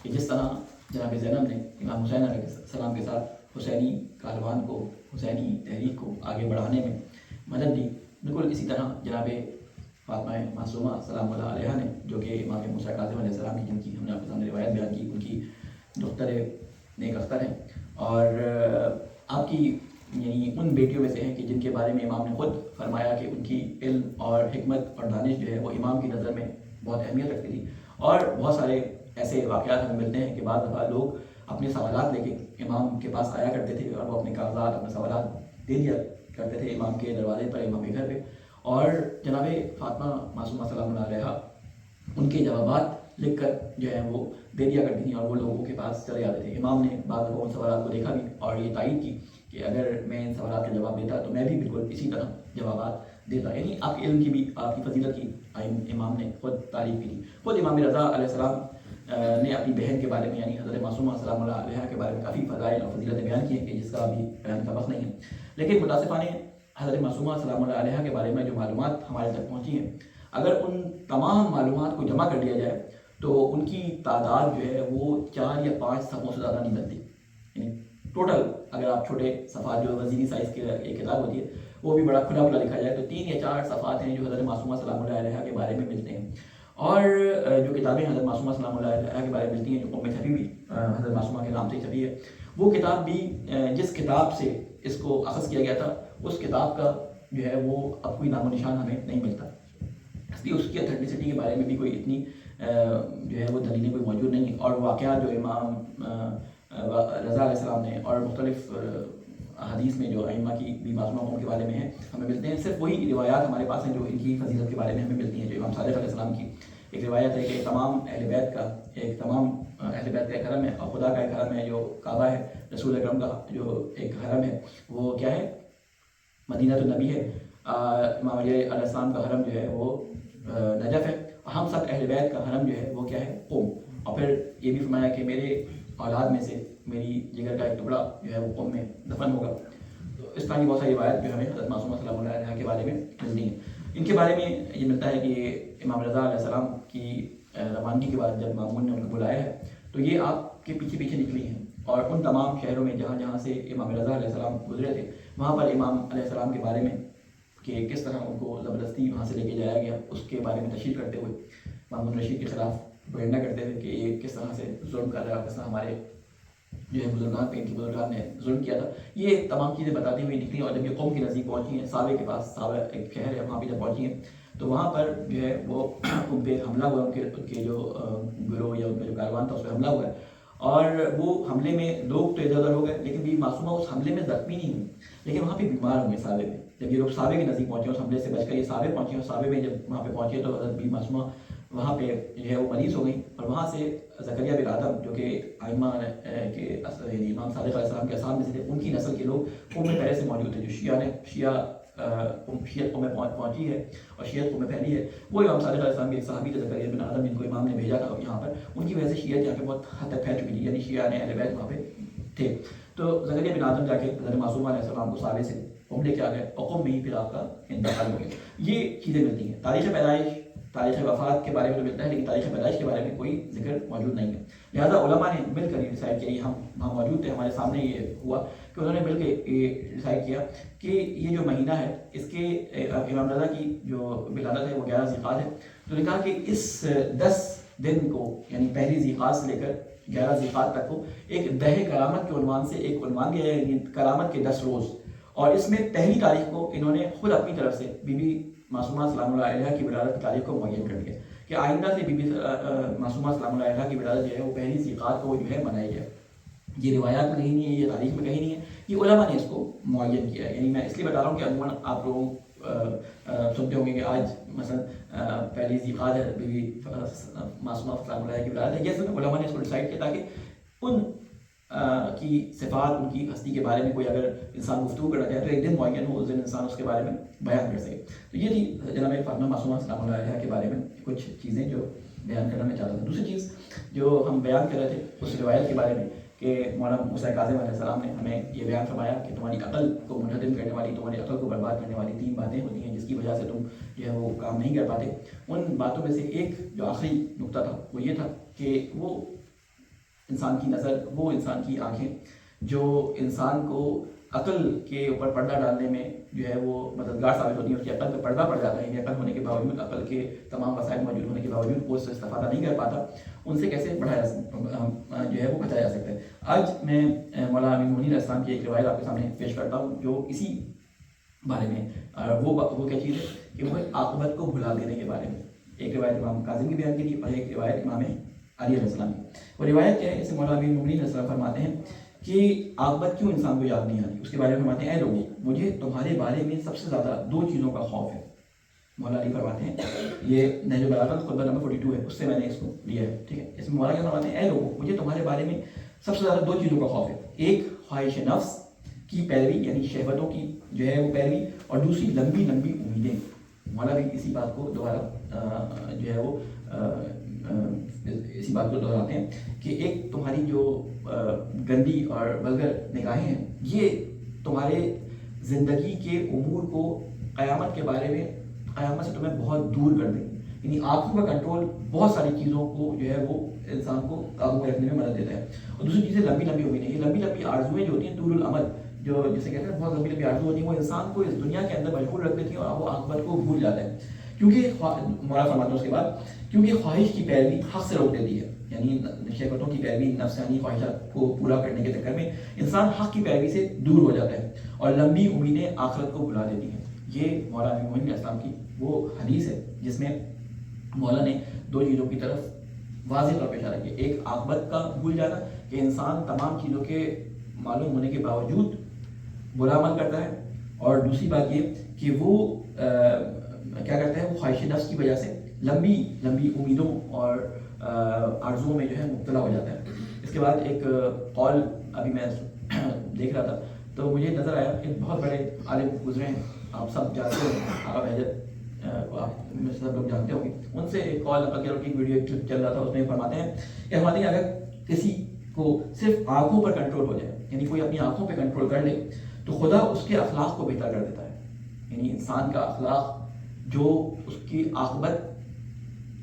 کہ جس طرح جناب زینب نے امام حسین علیہ السلام کے ساتھ حسینی کاروان کو، حسینی تحریک کو آگے بڑھانے میں مدد دی، بالکل اسی طرح جناب فاطمہ معصومہ سلام اللہ علیہ نے، جو کہ امام موسیٰ کاظم علیہ السلام کی، جن کی ہم نے آپ کے سامنے روایت بیان کی، ان کی دختر نیک اختر ہیں، اور آپ کی یعنی ان بیٹیوں میں سے ہیں کہ جن کے بارے میں امام نے خود فرمایا کہ ان کی علم اور حکمت اور دانش جو ہے وہ امام کی نظر میں بہت اہمیت رکھتی تھی۔ اور بہت سارے ایسے واقعات ہمیں ملتے ہیں کہ بعض دفعہ لوگ اپنے سوالات لے کے امام کے پاس آیا کرتے تھے، اور وہ اپنے کاغذات، اپنے سوالات دے دیا کرتے تھے امام کے دروازے پر، امام کے گھر پہ، اور جناب فاطمہ معصومہ سلام اللہ علیہ ان کے جوابات لکھ کر جو ہے وہ دے دیا کرتی تھیں، اور وہ لوگوں کے پاس چلے جاتے تھے۔ امام نے بعض دفعہ ان سوالات کو دیکھا بھی اور یہ تائید کی کہ اگر میں ان سوالات کا جواب دیتا تو میں بھی بالکل اسی طرح جوابات دیتا۔ یعنی آپ کے علم کی بھی، آپ کی فضیلت کی امام نے خود تعریف کی تھی۔ خود امام رضا علیہ السلام نے اپنی بہن کے بارے میں یعنی حضرت معصومہ سلام اللہ علیہ کے بارے میں کافی فضائل اور فضیلتیں بیان کی ہیں کہ جس کا ابھی بیان کا وقت نہیں ہے، لیکن متاسفانہ حضرت معصومہ سلام اللہ علیہ کے بارے میں جو معلومات ہمارے تک پہنچی ہیں، اگر ان تمام معلومات کو جمع کر لیا جائے تو ان کی تعداد جو ہے وہ 4 یا 5 صفحوں سے زیادہ نہیں بنتی۔ یعنی ٹوٹل اگر آپ چھوٹے صفحات جو وزیری سائز کی ایک کتاب ہوتی ہے وہ بھی بڑا کھلا کھلا لکھا جائے تو 3 یا 4 صفحات ہیں جو حضرت معصومہ سلام اللہ علیہ کے بارے میں ملتے ہیں۔ اور جو کتابیں حضرت معصومہ سلام اللہ علیہ کے بارے میں ملتی ہیں، جو میں چھپی ہوئی حضرت معصومہ کے نام سے چھپی ہے، وہ کتاب بھی جس کتاب سے اس کو اخذ کیا گیا تھا اس کتاب کا جو ہے وہ اب کوئی نام و نشان ہمیں نہیں ملتا، اس لیے اس کی اتھینٹسٹی کے بارے میں بھی کوئی اتنی جو ہے وہ دلیلیں کوئی موجود نہیں ہیں۔ اور واقعات جو امام رضا علیہ السلام نے اور مختلف حدیث میں جو ائمہ کی بھی معصومہ قوم کے بارے میں ہیں ہمیں ملتے ہیں، صرف وہی روایات ہمارے پاس ہیں جو ان کی فضیلت کے بارے میں ہمیں ملتی ہیں۔ جو امام صادق علیہ السلام کی ایک روایت ہے کہ تمام اہل بیت کا ایک حرم ہے، اور خدا کا ایک حرم ہے جو کعبہ ہے، رسول اکرم کا جو ایک حرم ہے وہ کیا ہے، مدینہ النبی ہے، امام علی علیہ السلام کا حرم جو ہے وہ نجف ہے، اور ہم سب اہل بیت کا حرم جو ہے وہ کیا ہے، قم۔ اور پھر یہ بھی فرمایا کہ میرے اولاد میں سے میری جگر کا ایک ٹکڑا جو ہے وہ قم میں دفن ہوگا۔ تو اس طرح کی بہت ساری روایت جو ہمیں حضرت معصومہ سلام اللہ علیہ کے بارے میں ملتی ہیں۔ ان کے بارے میں یہ ملتا ہے کہ امام رضا علیہ السلام کی روانگی کے بعد جب مامون نے ان کو بلایا ہے تو یہ آپ کے پیچھے پیچھے نکلی ہیں، اور ان تمام شہروں میں جہاں جہاں سے امام رضا علیہ السلام گزرے تھے وہاں پر امام علیہ السلام کے بارے میں کہ کس طرح ان کو زبردستی وہاں سے لے کے جایا گیا اس کے بارے میں تشہیر کرتے ہوئے مامون رشید کے خلاف پروپیگنڈا کرتے تھے کہ یہ کس طرح سے ظلم کر رہا ہے، کس طرح ہمارے جو ہے بزرگان پہ ان کی بزرگان نے ظلم کیا تھا۔ یہ تمام چیزیں بتاتی ہوئی نکلی، اور جب یہ قوم کے نزدیک پہنچی ہیں، صابے کے پاس، صابہ ایک شہر ہے وہاں پہ جب پہنچی ہیں تو وہاں پر جو ہے وہ ان پہ حملہ ہوا، ان کے جو گروہ یا ان کا جو کاروان تھا اس پہ حملہ ہوا ہے، اور وہ حملے میں لوگ تو ادھر ادھر ہو گئے لیکن بی معصومہ اس حملے میں زخمی نہیں ہوئی، لیکن وہاں پہ بیمار ہوئے صابے میں۔ جب یہ لوگ صابے کے نزدیک پہنچے اس حملے سے بچ کر یہ صابے پہنچے، اور صابے میں جب وہاں پہ پہنچے تو حضرت بی معصومہ وہاں پہ جو ہے وہ مریض ہو گئی، اور وہاں سے زکریا بن آدم جو کہ ائمہ کے یعنی امام صادق علیہ السلام کے اصحاب میں سے تھے، ان کی نسل کے لوگ قوم میں پہلے سے موجود تھے، جو شیعت قوم میں پہنچی ہے اور شیعت قوم میں پھیلی ہے، وہ امام صادق علیہ السلام کے ایک صحابی تھے زکریا بن آدم، جن کو امام نے بھیجا تھا یہاں پر، ان کی وجہ سے شیعت یہاں پہ بہت حد تک پھیل چکی تھی، یعنی شیعہ نے اہل بیت وہاں پہ تھے۔ تو زکریا بن آدم جا کے حضرت معصومہ علیہ السلام کو صابے سے قم لے کے آ گئے، اور قم میں ہی پھر آپ کا انتقال ہو گیا۔ یہ چیزیں ملتی ہیں۔ تاریخ پیدائش، تاریخ وفات کے بارے میں تو ملتا ہے، لیکن تاریخ پیدائش کے بارے میں کوئی ذکر موجود نہیں ہے۔ لہٰذا علماء نے مل کر یہ ڈیسائیڈ کیا، یہ ہم وہاں موجود تھے، ہمارے سامنے یہ ہوا کہ انہوں نے مل کے یہ ڈیسائیڈ کیا کہ یہ جو مہینہ ہے اس کے امام رضا کی جو ولادت ہے وہ 11 ذی القعدہ ہے، تو نے کہا کہ اس 10 دن کو یعنی پہلی ذی القعدہ سے لے کر 11 ذی القعدہ تک کو ایک دہ کرامت کے عنوان سے ایک عنوان دیا ہے، یعنی کرامت کے 10 روز، اور اس میں پہلی تاریخ کو انہوں نے خود اپنی طرف سے بی بی معصومہ سلام اللہ علیہ کی ولادت کی تاریخ کو معین کر دیا کہ آئندہ سے بی بی معصومہ سلام اللہ علیہ کی ولادت جو ہے وہ پہلی ذی القعدہ کو جو ہے منائی جائے۔ یہ روایات میں کہیں نہیں ہے، یہ تاریخ میں کہیں نہیں ہے، یہ علماء نے اس کو معین کیا ہے۔ یعنی میں اس لیے بتا رہا ہوں کہ عموماً آپ لوگ سنتے ہوں گے کہ آج مثلا پہلی ذی القعدہ ہے، بی بی معصومہ سلام اللہ علیہ کی ولادت ہے، یہ علماء نے اس کو ڈیسائیڈ کیا تاکہ ان کی صفات، ان کی ہستی کے بارے میں کوئی اگر انسان گفتگو کرنا چاہے تو ایک دن معین ہو، اس دن انسان اس کے بارے میں بیان کر سکے۔ تو یہ تھی جناب فاطمہ معصومہ سلام اللہ علیہ کے بارے میں کچھ چیزیں جو بیان کرنا میں چاہتا تھا۔ دوسری چیز جو ہم بیان کر رہے تھے اس روایت کے بارے میں کہ مولانا موسیٰ کاظم علیہ السلام نے ہمیں یہ بیان فرمایا کہ تمہاری عقل کو منہدم کرنے والی، تمہاری عقل کو برباد کرنے والی 3 باتیں ہوتی ہیں جس کی وجہ سے تم جو ہے وہ کام نہیں کر پاتے۔ ان باتوں میں سے ایک جو آخری نقطہ تھا وہ یہ تھا کہ وہ انسان کی نظر، وہ انسان کی آنکھیں جو انسان کو عقل کے اوپر پردہ ڈالنے میں جو ہے وہ مددگار ثابت ہوتی ہیں، اس کی عقل پہ پردہ پڑ جاتا ہے، عقل ہونے کے باوجود، عقل کے تمام وسائل موجود ہونے کے باوجود وہ اس سے استفادہ نہیں کر پاتا، ان سے کیسے بڑھایا جو ہے وہ بچایا جا سکتا ہے۔ آج میں مولانا امین مومنین علیہ السلام کی ایک روایت آپ کے سامنے پیش کرتا ہوں جو اسی بارے میں، وہ کیا چیز ہے کہ وہ عاقبت کو بھلا دینے کے بارے میں۔ ایک روایت امام کاظم کی بیان کی تھی اور ایک روایت امام علی علیہ السلام کی۔ وہ روایت کیا ہے، اسے مولانا امین مومنین علیہ السلام فرماتے ہیں کہ عاقبت کیوں انسان کو یاد نہیں آتی، اس کے بارے میں فرماتے ہیں، اے لوگوں مجھے تمہارے بارے میں سب سے زیادہ 2 چیزوں کا خوف ہے۔ مولا علی فرماتے ہیں، یہ نہج البلاغہ خطبہ نمبر 42 ہے، اس سے میں نے اس کو لیا ہے، ٹھیک ہے۔ اس میں مولا کیا فرماتے ہیں، اے لوگوں مجھے تمہارے بارے میں سب سے زیادہ 2 چیزوں کا خوف ہے، ایک خواہش نفس کی پیروی یعنی شہوتوں کی جو ہے وہ پیروی، اور دوسری لمبی لمبی امیدیں۔ مولا بھی اسی بات کو دوبارہ جو ہے وہ اسی بات کو دہراتے ہیں کہ ایک تمہاری جو گندی اور ولگر نگاہیں ہیں، یہ تمہارے زندگی کے امور کو قیامت کے بارے میں، قیامت سے تمہیں بہت دور کر دیں، یعنی آنکھوں کا کنٹرول بہت ساری چیزوں کو جو ہے وہ انسان کو قابو میں رکھنے میں مدد دیتا ہے۔ اور دوسری چیزیں لمبی لمبی امیدیں، یہ لمبی لمبی آرزویں جو ہوتی ہیں، طول العمل جو جسے کہتے ہیں بہت لمبی لمبی آرزو ہوتی ہیں، وہ انسان کو اس دنیا کے اندر مشغول رکھ دیتی ہیں اور وہ عاقبت کو بھول جاتا ہے، کیونکہ مولا فرماتے ہیں اس کے بعد، کیونکہ خواہش کی پیروی حق سے روک دیتی ہے، یعنی شہوتوں کی پیروی، نفسانی خواہشات کو پورا کرنے کے چکر میں انسان حق کی پیروی سے دور ہو جاتا ہے، اور لمبی امیدیں آخرت کو بھلا دیتی ہیں۔ یہ مولا امین مومنین علیہ السلام کی وہ حدیث ہے جس میں مولا نے 2 چیزوں کی طرف واضح طور پہ اشارہ کیا، ایک عاقبت کا بھول جانا کہ انسان تمام چیزوں کے معلوم ہونے کے باوجود برا عمل کرتا ہے، اور دوسری بات یہ کہ وہ کیا کرتا ہے، وہ خواہش نفس کی وجہ سے لمبی لمبی امیدوں اور آرزوؤں میں جو ہے مبتلا ہو جاتا ہے۔ اس کے بعد ایک قول ابھی میں دیکھ رہا تھا تو مجھے نظر آیا کہ بہت بڑے عالم گزرے ہیں، آپ سب جانتے ہیں، آقا بہجت کو آپ میں سب لوگ جانتے ہوں گے، ان سے ایک قول نقل کیا، کی ویڈیو کلپ چل رہا تھا، اس میں فرماتے ہیں کہ اگر کسی کو صرف آنکھوں پر کنٹرول ہو جائے، یعنی کوئی اپنی آنکھوں پہ کنٹرول کر لے، تو خدا اس کے اخلاق کو بہتر کر دیتا ہے، یعنی انسان کا اخلاق جو اس کی عاقبت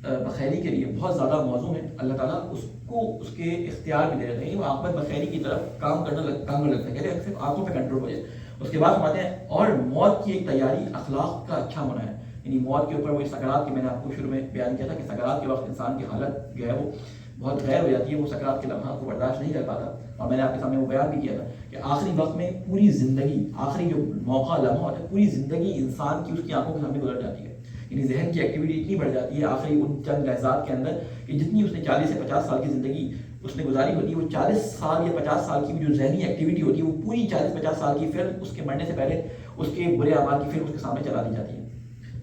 بخیری کے لیے بہت زیادہ موزوں ہے، اللہ تعالیٰ اس کو اس کے اختیار بھی دے دیتے ہیں، وہ عاقبت بخیری کی طرف کام کرنے لگتا ہے، کہتے ہیں صرف آنکھوں پہ کنٹرول ہو جائے۔ اس کے بعد فرماتے ہیں اور موت کی ایک تیاری اخلاق کا اچھا ہونا ہے، یعنی موت کے اوپر وہ سکرات کی میں نے آپ کو شروع میں بیان کیا تھا کہ سکرات کے وقت انسان کی حالت جو ہے وہ بہت غیر ہو جاتی ہے، وہ سکرات کے لمحات کو برداشت نہیں کر پاتا، اور میں نے آپ کے سامنے وہ بیان بھی کیا تھا کہ آخری وقت میں پوری زندگی، آخری جو موقع لمحہ ہوتا ہے، پوری زندگی انسان کی اس کی آنکھوں کے سامنے گزر جاتی ہے، یعنی ذہن کی ایکٹیویٹی اتنی بڑھ جاتی ہے آخری ان چند لحظات کے اندر کہ جتنی اس نے 40 سے 50 سال کی زندگی اس نے گزاری ہوتی ہے، وہ 40 سال یا 50 سال کی بھی جو ذہنی ایکٹیویٹی ہوتی ہے، وہ پوری 40-50 سال کی فلم اس کے مرنے سے پہلے اس کے برے اعمال کی فلم اس کے سامنے چلا دی جاتی ہے۔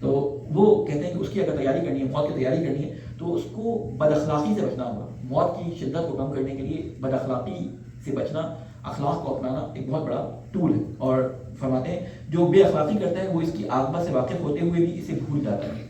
تو وہ کہتے ہیں کہ اس کی اگر تیاری کرنی ہے، موت کی تیاری کرنی ہے، تو اس کو بد اخلاقی سے بچنا ہوگا۔ موت کی شدت کو کم کرنے کے لیے بد اخلاقی سے بچنا، اخلاق کو اپنانا ایک بہت بڑا ٹول ہے، اور فرماتے ہیں جو بے اخلاقی کرتا ہے وہ اس کی عاقبت سے واقف ہوتے ہوئے بھی اسے بھول جاتا ہے۔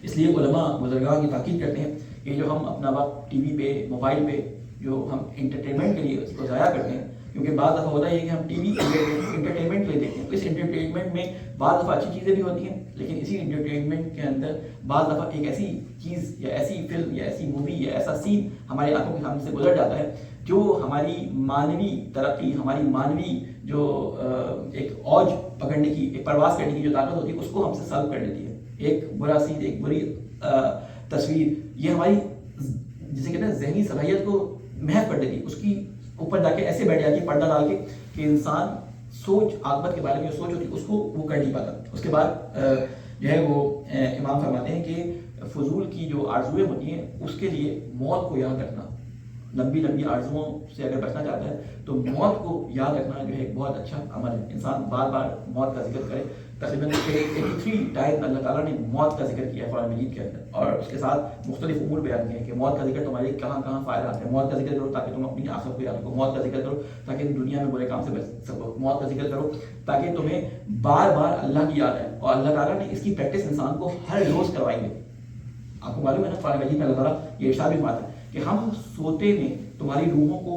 اس لیے علماء بزرگان کی تاکید کرتے ہیں کہ جو ہم اپنا وقت ٹی وی پہ، موبائل پہ جو ہم انٹرٹینمنٹ کے لیے اس کو ضائع کرتے ہیں، کیونکہ بعض دفعہ ہوتا ہے کہ ہم ٹی وی انٹرٹینمنٹ کے لیے دیکھتے ہیں، اس انٹرٹینمنٹ میں بعض دفعہ اچھی چیزیں بھی ہوتی ہیں، لیکن اسی انٹرٹینمنٹ کے اندر بعض دفعہ ایک ایسی چیز یا ایسی فلم یا ایسی مووی یا ایسا سین ہماری آنکھوں کے سامنے سے گزر جاتا ہے جو ہماری مانوی ترقی، ہماری مانوی جو ایک اوج پکڑنے کی، ایک پرواز کرنے کی جو طاقت ہوتی ہے، اس کو ہم سے سلب کر لیتی ہے۔ ایک برا سین، ایک بری تصویر، یہ ہماری جسے کہتے ہیں ذہنی صلاحیت کو محو کر دیتی ہے، اس کی اوپر جا کے ایسے بیٹھ جاتی ہے پردہ ڈال کے کہ انسان سوچ عاقبت کے بارے میں جو سوچ ہوتی ہے اس کو وہ کر نہیں پاتا۔ اس کے بعد جو ہے وہ امام فرماتے ہیں کہ فضول کی جو آرزویں ہوتی ہیں اس کے لیے موت کو یاد رکھنا، لمبی لمبی آرزوؤں سے اگر بچنا چاہتا ہے تو موت کو یاد رکھنا جو ہے ایک بہت اچھا عمل ہے، انسان بار بار موت کا ذکر کرے۔ تقریباً 83 ٹائم اللہ تعالیٰ نے موت کا ذکر کیا ہے قرآن مجید کے اندر، اور اس کے ساتھ مختلف امور بیان کیے ہیں کہ موت کا ذکر تمہارے کہاں کہاں فائدہ آتے ہیں، موت کا ذکر کرو تاکہ تم اپنی آخرت کو یاد رکھو، موت کا ذکر کرو تاکہ دنیا میں برے کام سے بچ سکو، موت کا ذکر کرو تاکہ تمہیں بار بار اللہ کی یاد آئے، اور اللہ تعالیٰ نے اس کی پریکٹس انسان کو ہر روز کروائی ہے۔ آپ کو معلوم ہے نا قرآن مجید میں اللہ تعالیٰ یہ ارشاد بھی فرماتا ہے کہ ہم سوتے میں تمہاری روحوں کو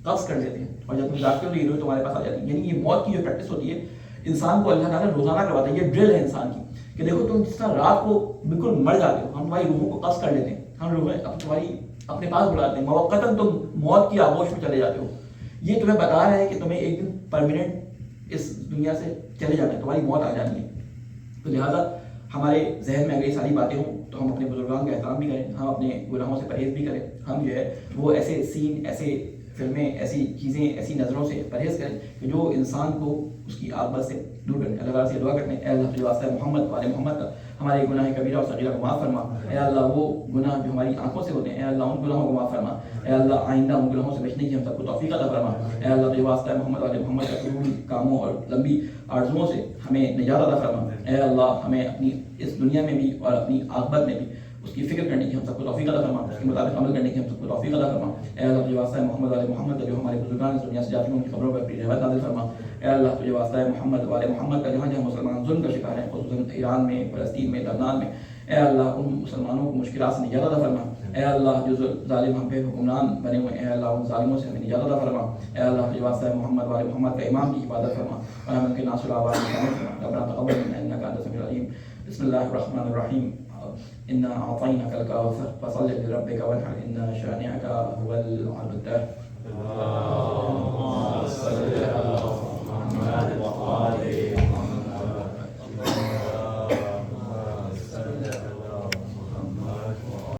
قبض کر لیتے ہیں، اور جب تم جاگتے ہو تو یہ روح تمہارے پاس آ جاتی ہے، یعنی یہ موت کی جو پریکٹس ہوتی ہے انسان کو اللہ تعالیٰ روزانہ کرواتا ہے، یہ ڈرل ہے انسان کی کہ دیکھو تم جس طرح رات کو بالکل مر جاتے ہو، ہم تمہاری روحوں کو قبض کر لیتے ہیں، ہم روحیں تمہاری اپنے پاس بلاتے ہیں، موقتاً تم موت کی آغوش میں چلے جاتے ہو، یہ تمہیں بتا رہا ہے کہ تمہیں ایک دن پرماننٹ اس دنیا سے چلے جانا ہے، تمہاری موت آ جانی ہے. تو لہٰذا ہمارے ذہن میں اگر یہ ساری باتیں ہوں تو ہم اپنے بزرگان کا احترام بھی کریں، ہم اپنے گناہوں سے پرہیز بھی کریں، ہم جو ہے وہ ایسے سین، ایسے فلمیں، ایسی چیزیں، ایسی نظروں سے پرہیز کریں کہ جو انسان کو اس کی عاقبت سے دور کریں. اللہ تعالیٰ سے دعا کرتے ہیں، اے اللہ تجھے واسطہ ہے محمد والے محمد کا ہمارے گناہ کبیرہ اور صغیرہ کو معاف فرما. اے اللہ وہ گناہ جو ہماری آنکھوں سے ہوتے ہیں، اے اللہ ان گناہوں کو معاف فرما. اے اللہ آئندہ ان گناہوں سے بچنے کی ہم سب کو توفیق عطا فرما. اے اللہ تجھے واسطہ ہے محمد والے محمد کا قبول کاموں اور لمبی آرزوؤں سے ہمیں نجات عطا فرما. اے اللہ ہمیں اپنی اس دنیا میں بھی اور اپنی عاقبت میں بھی اس کی فکر کرنے کی ہم سب کو توفیق عطا فرما، اس کے مطابق عمل کرنے کی ہم سب کو توفیق عطا فرما. اے اللہ تجھے واسطہ ہے محمد والے محمد کا جو ہمارے بزرگان اس دنیا سے جاتے ہیں ان کی قبروں پر اپنی رحمت نازل فرما. اے اللہ تجھے واسطہ ہے محمد والے محمد کا جہاں جہاں مسلمان ظلم کا شکار ہیں، خصوصاً ایران میں، فلسطین میں، لبنان میں، اے اللہ ان مسلمانوں کو مشکلات سے نجات عطا فرما. اے اللہ جو ظالم ہم پہ حکمران بنے ہوئے ہیں، اے اللہ ان ظالموں سے ہمیں نجات عطا فرما. اے اللہ تجھے واسطہ ہے محمد والے محمد کا امام کی حفاظت فرما اور ہم ان کے ناصر آواز میں شامل فرما. ربنا تقبل منا انك انت السميع العليم. بسم الله الرحمن الرحيم. إنا أعطيناك الكوثر فصل لربك وانحر إن شانئك هو الأبتر. اللهم صل على محمد وآل